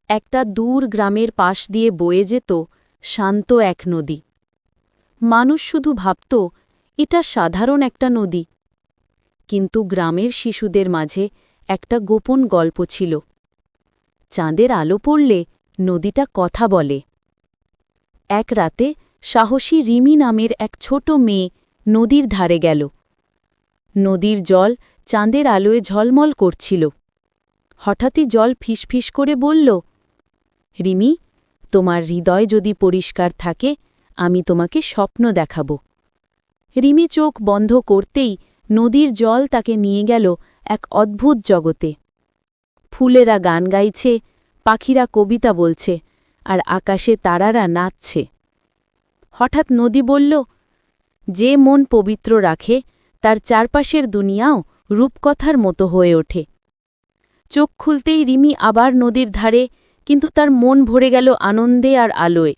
একটা দূর গ্রামের পাশ দিয়ে বয়ে যেত শান্ত এক নদী। মানুষ শুধু ভাবত এটা সাধারণ একটা নদী, কিন্তু গ্রামের শিশুদের মাঝে একটা গোপন গল্প ছিল। চাঁদের আলো পড়লে নদীটা কথা বলে। এক রাতে সাহসী রিমি নামের এক ছোট মেয়ে নদীর ধারে গেল। নদীর জল চাঁদের আলোয় ঝলমল করছিল। হঠাৎই জল ফিসফিস করে বলল, রিমি, তোমার হৃদয় যদি পরিষ্কার থাকে, আমি তোমাকে স্বপ্ন দেখাব। রিমি চোখ বন্ধ করতেই নদীর জল তাকে নিয়ে গেল এক অদ্ভুত জগতে। ফুলেরা গান গাইছে, পাখিরা কবিতা বলছে, আর আকাশে তারারা নাচছে। হঠাৎ নদী বলল, যে মন পবিত্র রাখে তার চারপাশের দুনিয়াও রূপকথার মতো হয়ে ওঠে। চোখ খুলতেই রিমি আবার নদীর ধারে, কিন্তু তার মন ভরে গেল আনন্দে আর আলোয়।